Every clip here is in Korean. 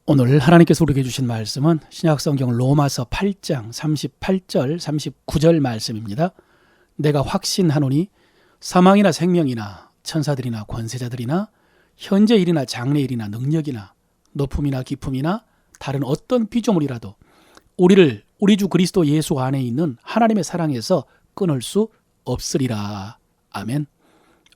오늘 하나님께서 우리에게 주신 말씀은 신약성경 로마서 8장 38절 39절 말씀입니다. 내가 확신하노니 사망이나 생명이나 천사들이나 권세자들이나 현재 일이나 장래 일이나 능력이나 높음이나 깊음이나 다른 어떤 피조물이라도 우리를 우리 주 그리스도 예수 안에 있는 하나님의 사랑에서 끊을 수 없으리라. 아멘.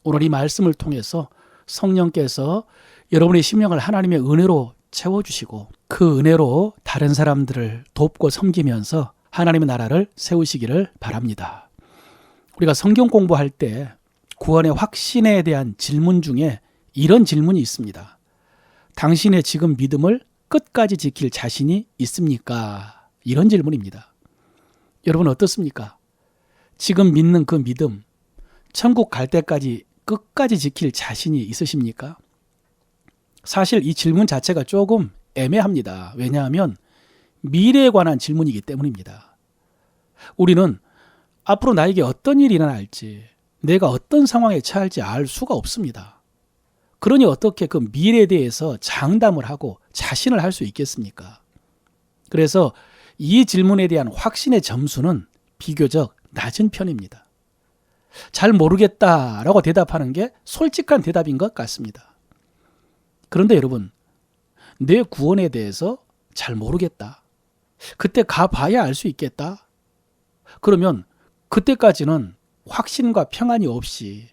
오늘 이 말씀을 통해서 성령께서 여러분의 심령을 하나님의 은혜로 채워주시고 그 은혜로 다른 사람들을 돕고 섬기면서 하나님의 나라를 세우시기를 바랍니다. 우리가 성경 공부할 때 구원의 확신에 대한 질문 중에 이런 질문이 있습니다. 당신의 지금 믿음을 끝까지 지킬 자신이 있습니까? 이런 질문입니다. 여러분 어떻습니까? 지금 믿는 그 믿음, 천국 갈 때까지 끝까지 지킬 자신이 있으십니까? 사실 이 질문 자체가 조금 애매합니다. 왜냐하면 미래에 관한 질문이기 때문입니다. 우리는 앞으로 나에게 어떤 일이 일어날지, 내가 어떤 상황에 처할지 알 수가 없습니다. 그러니 어떻게 그 미래에 대해서 장담을 하고 자신을 할 수 있겠습니까? 그래서 이 질문에 대한 확신의 점수는 비교적 낮은 편입니다. 잘 모르겠다라고 대답하는 게 솔직한 대답인 것 같습니다. 그런데 여러분, 내 구원에 대해서 잘 모르겠다. 그때 가봐야 알 수 있겠다. 그러면 그때까지는 확신과 평안이 없이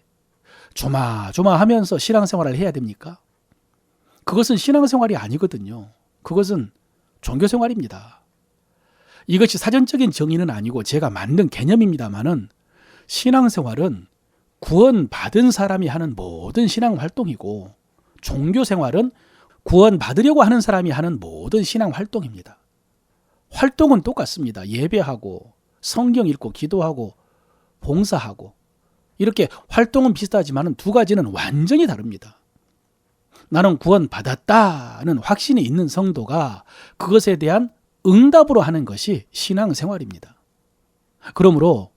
조마조마하면서 신앙생활을 해야 됩니까? 그것은 신앙생활이 아니거든요. 그것은 종교생활입니다. 이것이 사전적인 정의는 아니고 제가 만든 개념입니다만은 신앙생활은 구원받은 사람이 하는 모든 신앙활동이고 종교생활은 구원받으려고 하는 사람이 하는 모든 신앙활동입니다. 활동은 똑같습니다. 예배하고 성경 읽고 기도하고 봉사하고 이렇게 활동은 비슷하지만 두 가지는 완전히 다릅니다. 나는 구원받았다는 확신이 있는 성도가 그것에 대한 응답으로 하는 것이 신앙생활입니다. 그러므로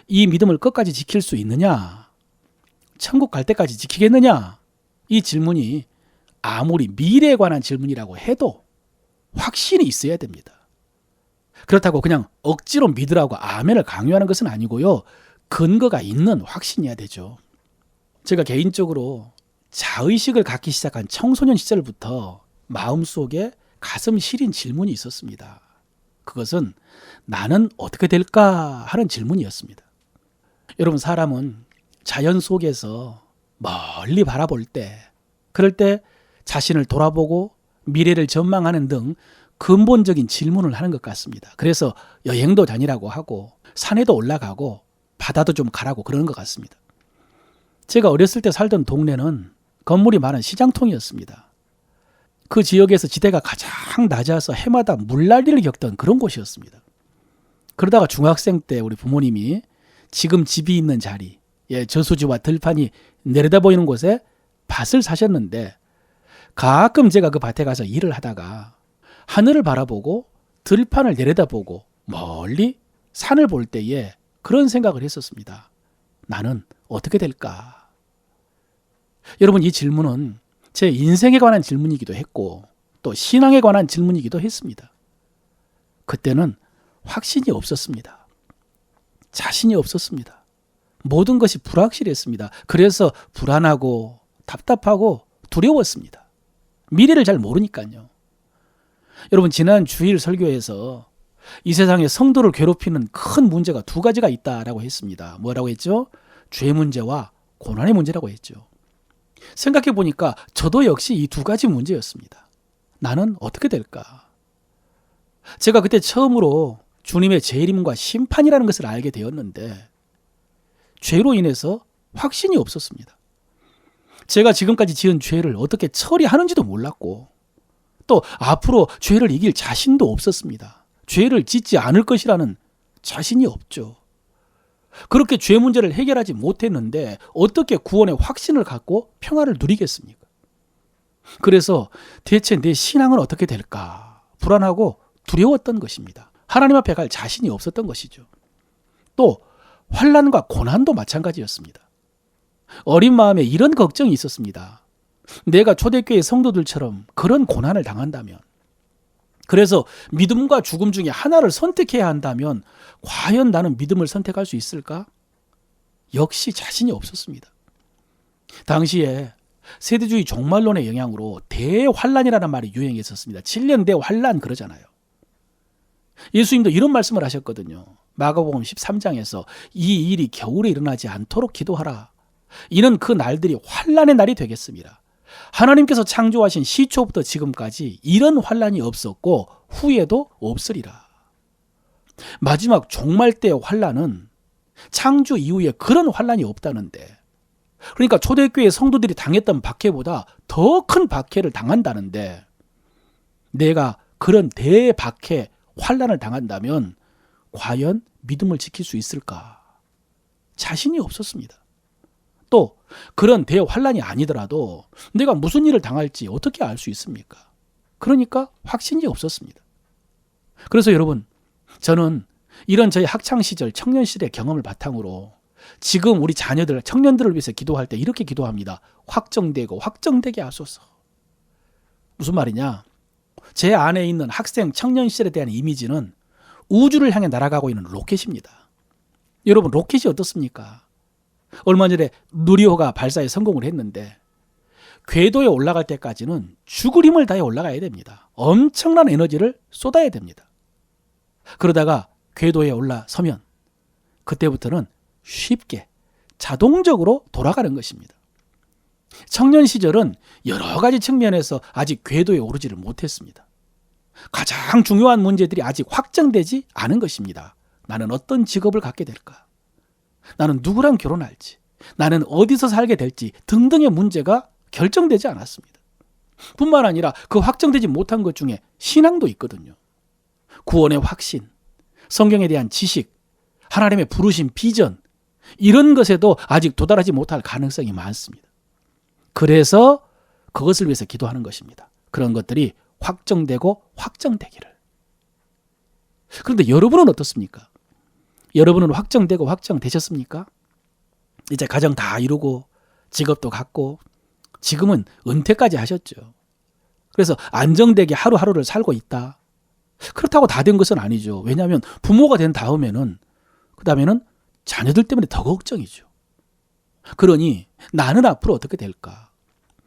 이 믿음을 끝까지 지킬 수 있느냐? 천국 갈 때까지 지키겠느냐? 이 질문이 아무리 미래에 관한 질문이라고 해도 확신이 있어야 됩니다. 그렇다고 그냥 억지로 믿으라고 아멘을 강요하는 것은 아니고요. 근거가 있는 확신이어야 되죠. 제가 개인적으로 자의식을 갖기 시작한 청소년 시절부터 마음속에 가슴 시린 질문이 있었습니다. 그것은 나는 어떻게 될까 하는 질문이었습니다. 여러분, 사람은 자연 속에서 멀리 바라볼 때, 그럴 때 자신을 돌아보고 미래를 전망하는 등 근본적인 질문을 하는 것 같습니다. 그래서 여행도 다니라고 하고 산에도 올라가고 바다도 좀 가라고 그러는 것 같습니다. 제가 어렸을 때 살던 동네는 건물이 많은 시장통이었습니다. 그 지역에서 지대가 가장 낮아서 해마다 물난리를 겪던 그런 곳이었습니다. 그러다가 중학생 때 우리 부모님이 지금 집이 있는 자리, 저수지와 들판이 내려다 보이는 곳에 밭을 사셨는데 가끔 제가 그 밭에 가서 일을 하다가 하늘을 바라보고 들판을 내려다보고 멀리 산을 볼 때에 그런 생각을 했었습니다. 나는 어떻게 될까? 여러분, 이 질문은 제 인생에 관한 질문이기도 했고 또 신앙에 관한 질문이기도 했습니다. 그때는 확신이 없었습니다. 자신이 없었습니다. 모든 것이 불확실했습니다. 그래서 불안하고 답답하고 두려웠습니다. 미래를 잘 모르니까요. 여러분, 지난 주일 설교에서 이 세상에 성도를 괴롭히는 큰 문제가 두 가지가 있다라고 했습니다. 뭐라고 했죠? 죄 문제와 고난의 문제라고 했죠. 생각해 보니까 저도 역시 이 두 가지 문제였습니다. 나는 어떻게 될까? 제가 그때 처음으로 주님의 재림과 심판이라는 것을 알게 되었는데 죄로 인해서 확신이 없었습니다. 제가 지금까지 지은 죄를 어떻게 처리하는지도 몰랐고 또 앞으로 죄를 이길 자신도 없었습니다. 죄를 짓지 않을 것이라는 자신이 없죠. 그렇게 죄 문제를 해결하지 못했는데 어떻게 구원의 확신을 갖고 평화를 누리겠습니까? 그래서 대체 내 신앙은 어떻게 될까? 불안하고 두려웠던 것입니다. 하나님 앞에 갈 자신이 없었던 것이죠. 또 환난과 고난도 마찬가지였습니다. 어린 마음에 이런 걱정이 있었습니다. 내가 초대교회 성도들처럼 그런 고난을 당한다면, 그래서 믿음과 죽음 중에 하나를 선택해야 한다면 과연 나는 믿음을 선택할 수 있을까? 역시 자신이 없었습니다. 당시에 세대주의 종말론의 영향으로 대환란이라는 말이 유행했었습니다. 7년 대환란 그러잖아요. 예수님도 이런 말씀을 하셨거든요. 마가복음 13장에서 이 일이 겨울에 일어나지 않도록 기도하라. 이는 그 날들이 환란의 날이 되겠습니다. 하나님께서 창조하신 시초부터 지금까지 이런 환란이 없었고 후에도 없으리라. 마지막 종말 때의 환란은 창조 이후에 그런 환란이 없다는데, 그러니까 초대교회 성도들이 당했던 박해보다 더 큰 박해를 당한다는데, 내가 그런 대박해 환란을 당한다면 과연 믿음을 지킬 수 있을까? 자신이 없었습니다. 또 그런 대환란이 아니더라도 내가 무슨 일을 당할지 어떻게 알 수 있습니까? 그러니까 확신이 없었습니다. 그래서 여러분, 저는 이런 저희 학창시절, 청년시절의 경험을 바탕으로 지금 우리 자녀들, 청년들을 위해서 기도할 때 이렇게 기도합니다. 확정되고 확정되게 하소서. 무슨 말이냐? 제 안에 있는 학생, 청년 시절에 대한 이미지는 우주를 향해 날아가고 있는 로켓입니다. 여러분, 로켓이 어떻습니까? 얼마 전에 누리호가 발사에 성공을 했는데 궤도에 올라갈 때까지는 죽을 힘을 다해 올라가야 됩니다. 엄청난 에너지를 쏟아야 됩니다. 그러다가 궤도에 올라서면 그때부터는 쉽게 자동적으로 돌아가는 것입니다. 청년 시절은 여러 가지 측면에서 아직 궤도에 오르지를 못했습니다. 가장 중요한 문제들이 아직 확정되지 않은 것입니다. 나는 어떤 직업을 갖게 될까? 나는 누구랑 결혼할지, 나는 어디서 살게 될지 등등의 문제가 결정되지 않았습니다. 뿐만 아니라 그 확정되지 못한 것 중에 신앙도 있거든요. 구원의 확신, 성경에 대한 지식, 하나님의 부르심, 비전, 이런 것에도 아직 도달하지 못할 가능성이 많습니다. 그래서 그것을 위해서 기도하는 것입니다. 그런 것들이 확정되고 확정되기를. 그런데 여러분은 어떻습니까? 여러분은 확정되고 확정되셨습니까? 이제 가정 다 이루고 직업도 갖고 지금은 은퇴까지 하셨죠. 그래서 안정되게 하루하루를 살고 있다. 그렇다고 다 된 것은 아니죠. 왜냐하면 부모가 된 다음에는, 그 다음에는 자녀들 때문에 더 걱정이죠. 그러니 나는 앞으로 어떻게 될까?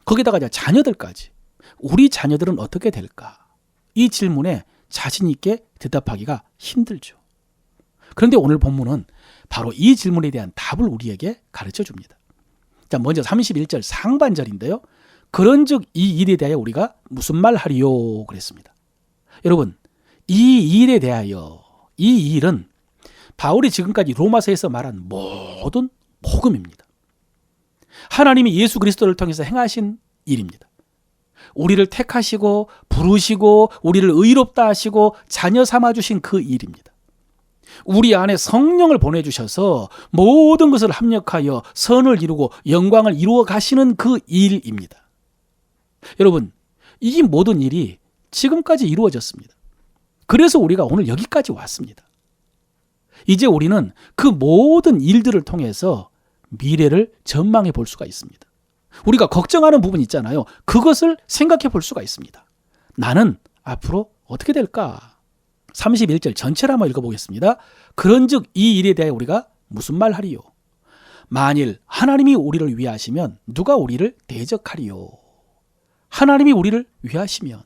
거기다가 이제 자녀들까지, 우리 자녀들은 어떻게 될까? 이 질문에 자신 있게 대답하기가 힘들죠. 그런데 오늘 본문은 바로 이 질문에 대한 답을 우리에게 가르쳐 줍니다. 자, 먼저 31절 상반절인데요. 그런즉 이 일에 대하여 우리가 무슨 말 하리요? 그랬습니다. 여러분, 이 일에 대하여, 이 일은 바울이 지금까지 로마서에서 말한 모든 복음입니다. 하나님이 예수 그리스도를 통해서 행하신 일입니다. 우리를 택하시고 부르시고 우리를 의롭다 하시고 자녀 삼아주신 그 일입니다. 우리 안에 성령을 보내주셔서 모든 것을 합력하여 선을 이루고 영광을 이루어 가시는 그 일입니다. 여러분, 이 모든 일이 지금까지 이루어졌습니다. 그래서 우리가 오늘 여기까지 왔습니다. 이제 우리는 그 모든 일들을 통해서 미래를 전망해 볼 수가 있습니다. 우리가 걱정하는 부분 있잖아요. 그것을 생각해 볼 수가 있습니다. 나는 앞으로 어떻게 될까? 31절 전체를 한번 읽어보겠습니다. 그런즉 이 일에 대해 우리가 무슨 말 하리요? 만일 하나님이 우리를 위하시면 누가 우리를 대적하리요? 하나님이 우리를 위하시면,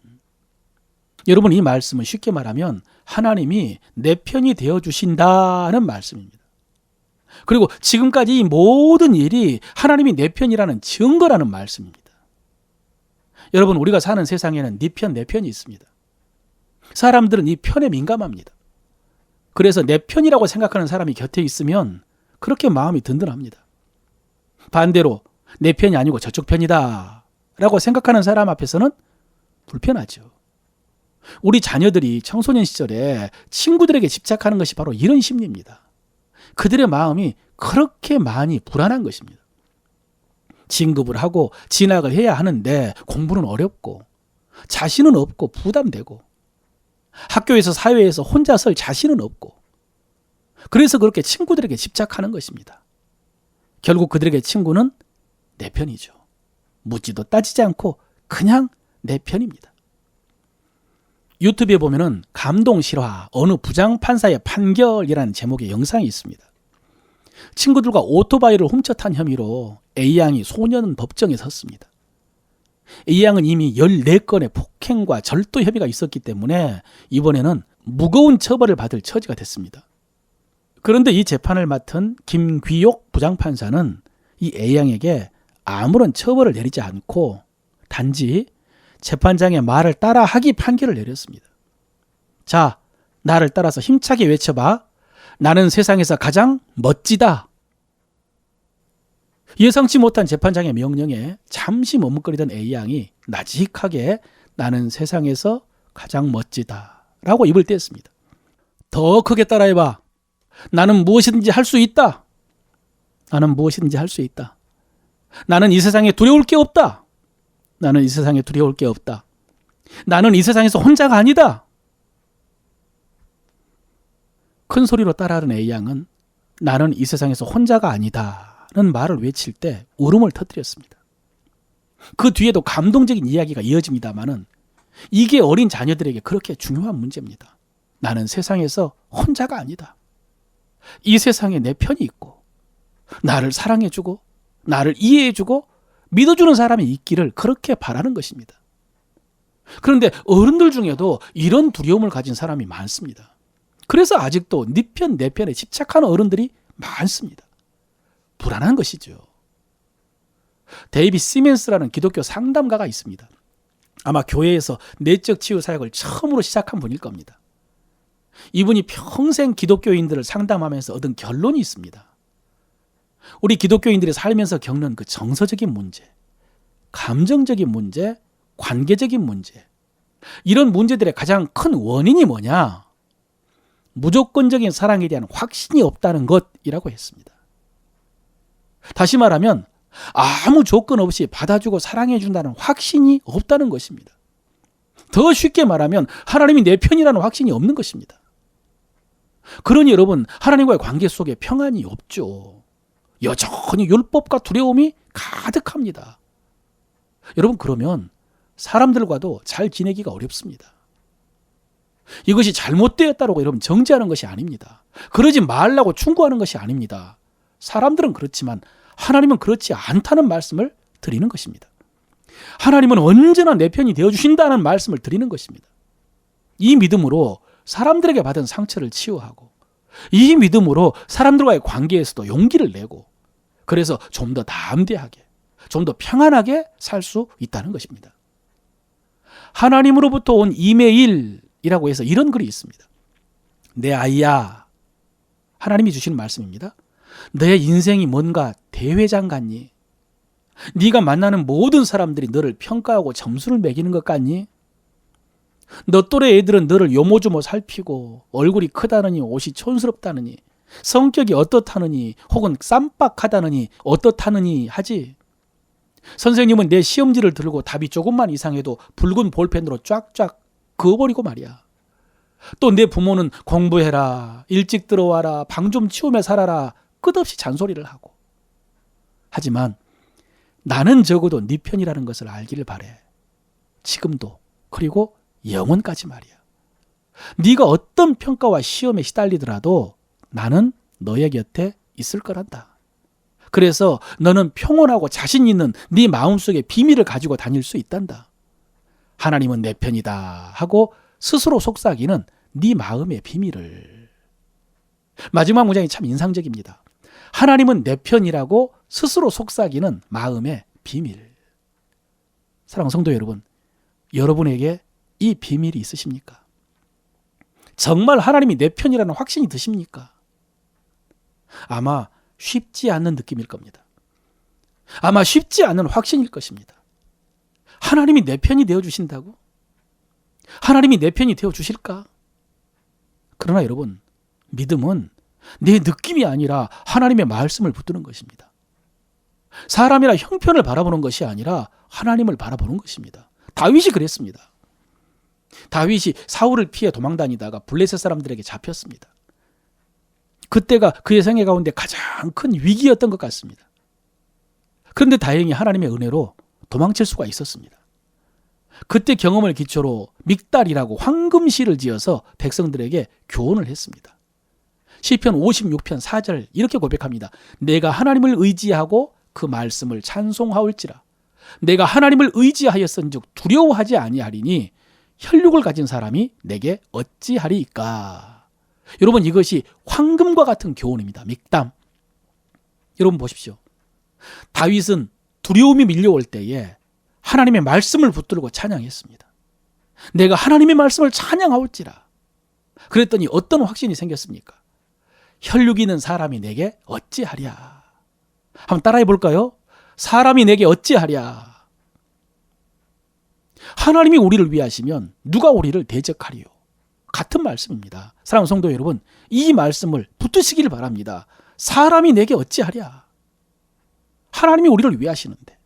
여러분, 이 말씀은 쉽게 말하면 하나님이 내 편이 되어주신다는 말씀입니다. 그리고 지금까지 이 모든 일이 하나님이 내 편이라는 증거라는 말씀입니다. 여러분, 우리가 사는 세상에는 네 편, 내 편이 있습니다. 사람들은 이 편에 민감합니다. 그래서 내 편이라고 생각하는 사람이 곁에 있으면 그렇게 마음이 든든합니다. 반대로 내 편이 아니고 저쪽 편이다 라고 생각하는 사람 앞에서는 불편하죠. 우리 자녀들이 청소년 시절에 친구들에게 집착하는 것이 바로 이런 심리입니다. 그들의 마음이 그렇게 많이 불안한 것입니다. 진급을 하고 진학을 해야 하는데 공부는 어렵고 자신은 없고 부담되고 학교에서 사회에서 혼자 설 자신은 없고, 그래서 그렇게 친구들에게 집착하는 것입니다. 결국 그들에게 친구는 내 편이죠. 묻지도 따지지 않고 그냥 내 편입니다. 유튜브에 보면은 감동 실화 어느 부장판사의 판결이라는 제목의 영상이 있습니다. 친구들과 오토바이를 훔쳐탄 혐의로 A양이 소년 법정에 섰습니다. A양은 이미 14건의 폭행과 절도 혐의가 있었기 때문에 이번에는 무거운 처벌을 받을 처지가 됐습니다. 그런데 이 재판을 맡은 김귀옥 부장판사는 이 A양에게 아무런 처벌을 내리지 않고 단지 재판장의 말을 따라하기 판결을 내렸습니다. 자, 나를 따라서 힘차게 외쳐봐. 나는 세상에서 가장 멋지다. 예상치 못한 재판장의 명령에 잠시 머뭇거리던 A양이 나직하게 나는 세상에서 가장 멋지다 라고 입을 뗐습니다. 더 크게 따라해봐. 나는 무엇이든지 할 수 있다. 나는 무엇이든지 할 수 있다. 나는 이 세상에 두려울 게 없다. 나는 이 세상에 두려울 게 없다. 나는 이 세상에서 혼자가 아니다. 큰 소리로 따라하는 A양은 나는 이 세상에서 혼자가 아니다는 말을 외칠 때 울음을 터뜨렸습니다. 그 뒤에도 감동적인 이야기가 이어집니다만은 이게 어린 자녀들에게 그렇게 중요한 문제입니다. 나는 세상에서 혼자가 아니다. 이 세상에 내 편이 있고 나를 사랑해주고 나를 이해해주고 믿어주는 사람이 있기를 그렇게 바라는 것입니다. 그런데 어른들 중에도 이런 두려움을 가진 사람이 많습니다. 그래서 아직도 네 편, 내 편에 집착하는 어른들이 많습니다. 불안한 것이죠. 데이비 시멘스라는 기독교 상담가가 있습니다. 아마 교회에서 내적 치유 사역을 처음으로 시작한 분일 겁니다. 이분이 평생 기독교인들을 상담하면서 얻은 결론이 있습니다. 우리 기독교인들이 살면서 겪는 그 정서적인 문제, 감정적인 문제, 관계적인 문제, 이런 문제들의 가장 큰 원인이 뭐냐? 무조건적인 사랑에 대한 확신이 없다는 것이라고 했습니다. 다시 말하면 아무 조건 없이 받아주고 사랑해준다는 확신이 없다는 것입니다. 더 쉽게 말하면 하나님이 내 편이라는 확신이 없는 것입니다. 그러니 여러분, 하나님과의 관계 속에 평안이 없죠. 여전히 율법과 두려움이 가득합니다. 여러분, 그러면 사람들과도 잘 지내기가 어렵습니다. 이것이 잘못되었다고 여러분 정죄하는 것이 아닙니다. 그러지 말라고 충고하는 것이 아닙니다. 사람들은 그렇지만 하나님은 그렇지 않다는 말씀을 드리는 것입니다. 하나님은 언제나 내 편이 되어주신다는 말씀을 드리는 것입니다. 이 믿음으로 사람들에게 받은 상처를 치유하고 이 믿음으로 사람들과의 관계에서도 용기를 내고 그래서 좀 더 담대하게 좀 더 평안하게 살 수 있다는 것입니다. 하나님으로부터 온 이메일이라고 해서 이런 글이 있습니다. 내 아이야, 하나님이 주시는 말씀입니다. 내 인생이 뭔가 대회장 같니? 네가 만나는 모든 사람들이 너를 평가하고 점수를 매기는 것 같니? 너 또래 애들은 너를 요모조모 살피고 얼굴이 크다느니 옷이 촌스럽다느니 성격이 어떻다느니 혹은 쌈박하다느니 어떻다느니 하지. 선생님은 내 시험지를 들고 답이 조금만 이상해도 붉은 볼펜으로 쫙쫙 그어버리고 말이야. 또 내 부모는 공부해라, 일찍 들어와라, 방 좀 치우며 살아라 끝없이 잔소리를 하고. 하지만 나는 적어도 네 편이라는 것을 알기를 바래. 지금도 그리고 영원까지 말이야. 네가 어떤 평가와 시험에 시달리더라도 나는 너의 곁에 있을 거란다. 그래서 너는 평온하고 자신 있는 네 마음속에 비밀을 가지고 다닐 수 있단다. 하나님은 내 편이다 하고 스스로 속삭이는 네 마음의 비밀을. 마지막 문장이 참 인상적입니다. 하나님은 내 편이라고 스스로 속삭이는 마음의 비밀. 사랑하는 성도 여러분, 여러분에게 이 비밀이 있으십니까? 정말 하나님이 내 편이라는 확신이 드십니까? 아마 쉽지 않는 느낌일 겁니다. 아마 쉽지 않은 확신일 것입니다. 하나님이 내 편이 되어주신다고? 하나님이 내 편이 되어주실까? 그러나 여러분, 믿음은 내 느낌이 아니라 하나님의 말씀을 붙드는 것입니다. 사람이나 형편을 바라보는 것이 아니라 하나님을 바라보는 것입니다. 다윗이 그랬습니다. 다윗이 사울을 피해 도망다니다가 블레셋 사람들에게 잡혔습니다. 그때가 그의 생애 가운데 가장 큰 위기였던 것 같습니다. 그런데 다행히 하나님의 은혜로 도망칠 수가 있었습니다. 그때 경험을 기초로 믹달이라고 황금실을 지어서 백성들에게 교훈을 했습니다. 시편 56편 4절 이렇게 고백합니다. 내가 하나님을 의지하고 그 말씀을 찬송하올지라. 내가 하나님을 의지하였은즉 두려워하지 아니하리니 혈육을 가진 사람이 내게 어찌하리이까. 여러분, 이것이 황금과 같은 교훈입니다. 믹담. 여러분 보십시오. 다윗은 두려움이 밀려올 때에 하나님의 말씀을 붙들고 찬양했습니다. 내가 하나님의 말씀을 찬양하올지라. 그랬더니 어떤 확신이 생겼습니까? 혈육이 있는 사람이 내게 어찌하랴. 한번 따라해 볼까요? 사람이 내게 어찌하랴. 하나님이 우리를 위하시면 누가 우리를 대적하리요. 같은 말씀입니다. 사랑하는 성도 여러분, 이 말씀을 붙드시길 바랍니다. 사람이 내게 어찌하랴. 하나님이 우리를 위하시는데.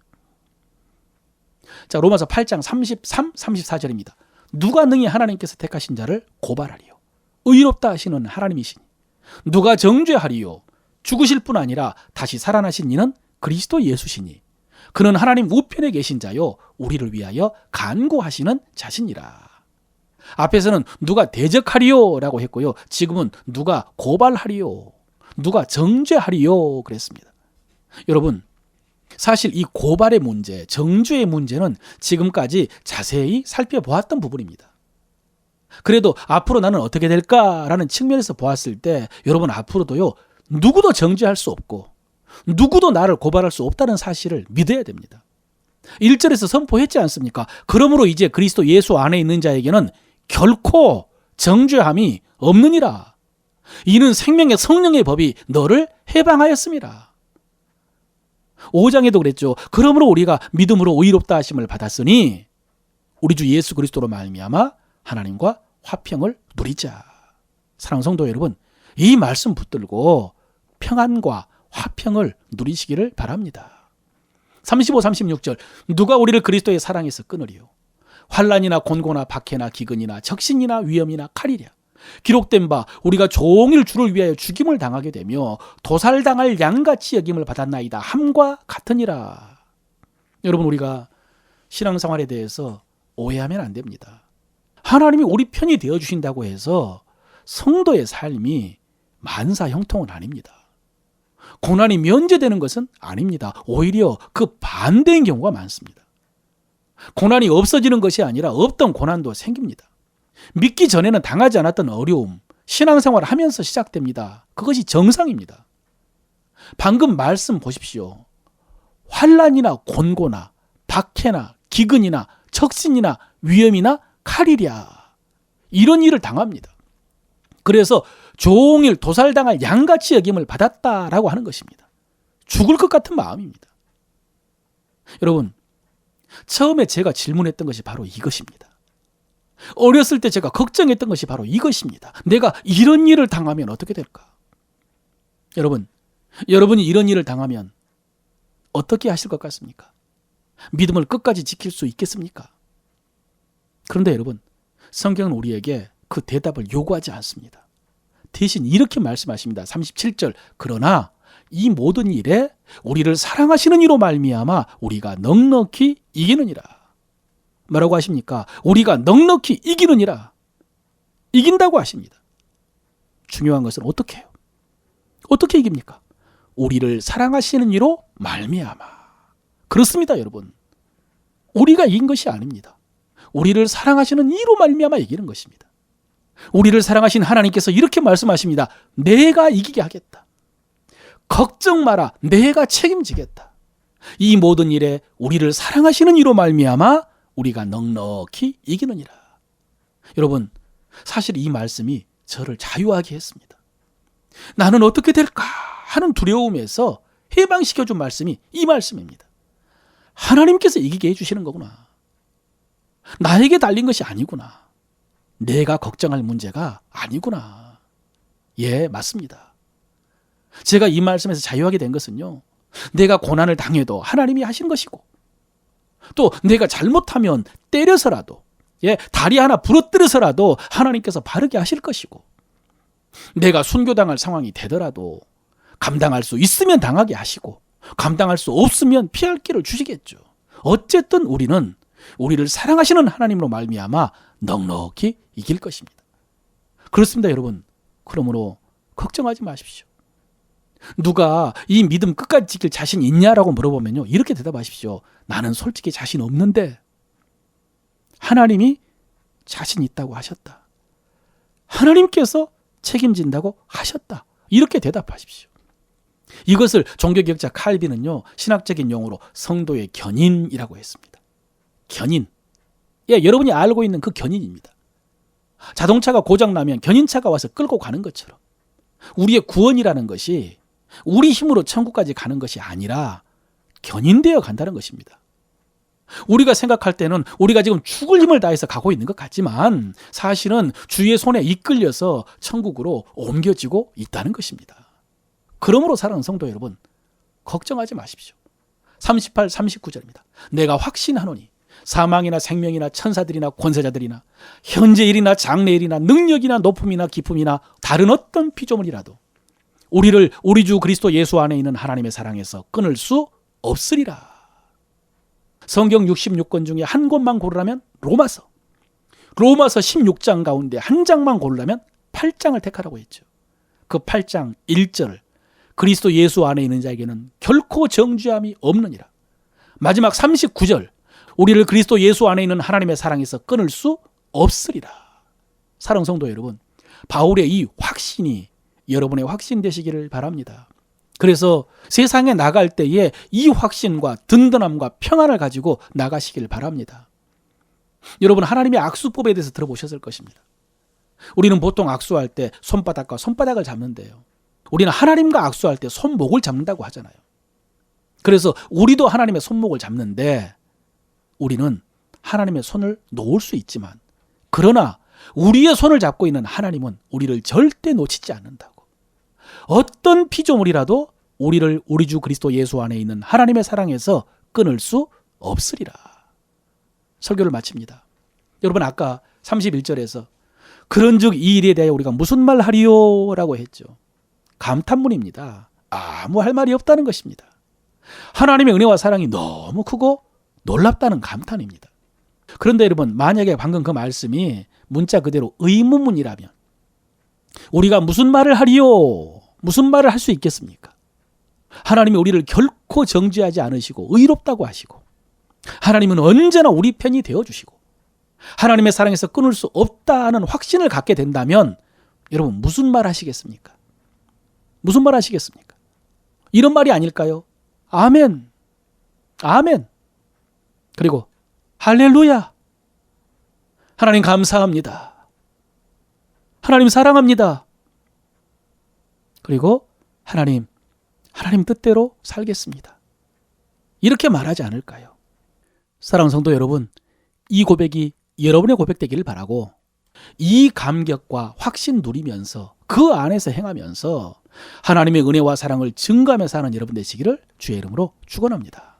자, 로마서 8장 33, 34절입니다. 누가 능히 하나님께서 택하신 자를 고발하리요. 의롭다 하시는 하나님이시니 누가 정죄하리요. 죽으실 뿐 아니라 다시 살아나신 이는 그리스도 예수시니 그는 하나님 우편에 계신 자요 우리를 위하여 간구하시는 자시니라. 앞에서는 누가 대적하리요 라고 했고요, 지금은 누가 고발하리요, 누가 정죄하리요 그랬습니다. 여러분, 사실 이 고발의 문제, 정죄의 문제는 지금까지 자세히 살펴보았던 부분입니다. 그래도 앞으로 나는 어떻게 될까라는 측면에서 보았을 때 여러분, 앞으로도요 누구도 정죄할 수 없고 누구도 나를 고발할 수 없다는 사실을 믿어야 됩니다. 1절에서 선포했지 않습니까? 그러므로 이제 그리스도 예수 안에 있는 자에게는 결코 정죄함이 없느니라. 이는 생명의 성령의 법이 너를 해방하였습니다. 5장에도 그랬죠. 그러므로 우리가 믿음으로 의롭다 하심을 받았으니 우리 주 예수 그리스도로 말미암아 하나님과 화평을 누리자. 사랑하는 성도 여러분, 이 말씀 붙들고 평안과 화평을 누리시기를 바랍니다. 35, 36절 누가 우리를 그리스도의 사랑에서 끊으리요. 환난이나 곤고나 박해나 기근이나 적신이나 위험이나 칼이랴. 기록된 바 우리가 종일 주를 위하여 죽임을 당하게 되며 도살당할 양같이 여김을 받았나이다 함과 같으니라. 여러분, 우리가 신앙생활에 대해서 오해하면 안 됩니다. 하나님이 우리 편이 되어주신다고 해서 성도의 삶이 만사형통은 아닙니다. 고난이 면제되는 것은 아닙니다. 오히려 그 반대인 경우가 많습니다. 고난이 없어지는 것이 아니라 없던 고난도 생깁니다. 믿기 전에는 당하지 않았던 어려움, 신앙생활을 하면서 시작됩니다. 그것이 정상입니다. 방금 말씀 보십시오. 환난이나 곤고나 박해나 기근이나 적신이나 위험이나 칼이랴, 이런 일을 당합니다. 그래서 종일 도살당할 양같이 여김을 받았다라고 하는 것입니다. 죽을 것 같은 마음입니다. 여러분, 처음에 제가 질문했던 것이 바로 이것입니다. 어렸을 때 제가 걱정했던 것이 바로 이것입니다. 내가 이런 일을 당하면 어떻게 될까? 여러분, 여러분이 이런 일을 당하면 어떻게 하실 것 같습니까? 믿음을 끝까지 지킬 수 있겠습니까? 그런데 여러분, 성경은 우리에게 그 대답을 요구하지 않습니다. 대신 이렇게 말씀하십니다. 37절 그러나 이 모든 일에 우리를 사랑하시는 이로 말미암아 우리가 넉넉히 이기느니라. 뭐라고 하십니까? 우리가 넉넉히 이기느니라. 이긴다고 하십니다. 중요한 것은 어떻게 해요? 어떻게 이깁니까? 우리를 사랑하시는 이로 말미암아. 그렇습니다, 여러분. 우리가 이긴 것이 아닙니다. 우리를 사랑하시는 이로 말미암아 이기는 것입니다. 우리를 사랑하신 하나님께서 이렇게 말씀하십니다. 내가 이기게 하겠다. 걱정 마라. 내가 책임지겠다. 이 모든 일에 우리를 사랑하시는 이로 말미암아 우리가 넉넉히 이기느니라. 여러분, 사실 이 말씀이 저를 자유하게 했습니다. 나는 어떻게 될까 하는 두려움에서 해방시켜준 말씀이 이 말씀입니다. 하나님께서 이기게 해주시는 거구나. 나에게 달린 것이 아니구나. 내가 걱정할 문제가 아니구나. 예, 맞습니다. 제가 이 말씀에서 자유하게 된 것은요, 내가 고난을 당해도 하나님이 하신 것이고, 또 내가 잘못하면 때려서라도, 다리 하나 부러뜨려서라도 하나님께서 바르게 하실 것이고, 내가 순교당할 상황이 되더라도 감당할 수 있으면 당하게 하시고 감당할 수 없으면 피할 길을 주시겠죠. 어쨌든 우리는 우리를 사랑하시는 하나님으로 말미암아 넉넉히 이길 것입니다. 그렇습니다, 여러분. 그러므로 걱정하지 마십시오. 누가 이 믿음 끝까지 지킬 자신 있냐라고 물어보면요, 이렇게 대답하십시오. 나는 솔직히 자신 없는데 하나님이 자신 있다고 하셨다. 하나님께서 책임진다고 하셨다. 이렇게 대답하십시오. 이것을 종교개혁자 칼빈은요, 신학적인 용어로 성도의 견인이라고 했습니다. 견인. 예, 여러분이 알고 있는 그 견인입니다. 자동차가 고장나면 견인차가 와서 끌고 가는 것처럼 우리의 구원이라는 것이 우리 힘으로 천국까지 가는 것이 아니라 견인되어 간다는 것입니다. 우리가 생각할 때는 우리가 지금 죽을 힘을 다해서 가고 있는 것 같지만 사실은 주의 손에 이끌려서 천국으로 옮겨지고 있다는 것입니다. 그러므로 사랑하는 성도 여러분, 걱정하지 마십시오. 38, 39절입니다. 내가 확신하노니 사망이나 생명이나 천사들이나 권세자들이나 현재일이나 장래일이나 능력이나 높음이나 깊음이나 다른 어떤 피조물이라도 우리를 우리 주 그리스도 예수 안에 있는 하나님의 사랑에서 끊을 수 없으리라. 성경 66권 중에 한 권만 고르라면 로마서 16장 가운데 한 장만 고르라면 8장을 택하라고 했죠. 그 8장 1절을 그리스도 예수 안에 있는 자에게는 결코 정죄함이 없느니라. 마지막 39절 우리를 그리스도 예수 안에 있는 하나님의 사랑에서 끊을 수 없으리라. 사랑하는 성도 여러분, 바울의 이 확신이 여러분의 확신 되시기를 바랍니다. 그래서 세상에 나갈 때에 이 확신과 든든함과 평안을 가지고 나가시길 바랍니다. 여러분, 하나님의 악수법에 대해서 들어보셨을 것입니다. 우리는 보통 악수할 때 손바닥과 손바닥을 잡는데요, 우리는 하나님과 악수할 때 손목을 잡는다고 하잖아요. 그래서 우리도 하나님의 손목을 잡는데 우리는 하나님의 손을 놓을 수 있지만 그러나 우리의 손을 잡고 있는 하나님은 우리를 절대 놓치지 않는다고. 어떤 피조물이라도 우리를 우리 주 그리스도 예수 안에 있는 하나님의 사랑에서 끊을 수 없으리라. 설교를 마칩니다. 여러분, 아까 31절에서 그런즉 이 일에 대해 우리가 무슨 말 하리요? 라고 했죠. 감탄문입니다. 아무 할 말이 없다는 것입니다. 하나님의 은혜와 사랑이 너무 크고 놀랍다는 감탄입니다. 그런데 여러분, 만약에 방금 그 말씀이 문자 그대로 의문문이라면 우리가 무슨 말을 하리요? 무슨 말을 할 수 있겠습니까? 하나님이 우리를 결코 정죄하지 않으시고 의롭다고 하시고 하나님은 언제나 우리 편이 되어주시고 하나님의 사랑에서 끊을 수 없다는 확신을 갖게 된다면 여러분, 무슨 말 하시겠습니까? 무슨 말 하시겠습니까? 이런 말이 아닐까요? 아멘, 아멘, 그리고 할렐루야, 하나님 감사합니다, 하나님 사랑합니다, 그리고 하나님 뜻대로 살겠습니다, 이렇게 말하지 않을까요? 사랑하는 성도 여러분, 이 고백이 여러분의 고백되기를 바라고 이 감격과 확신 누리면서 그 안에서 행하면서 하나님의 은혜와 사랑을 증거하며 사는 여러분 되시기를 주의 이름으로 축원합니다.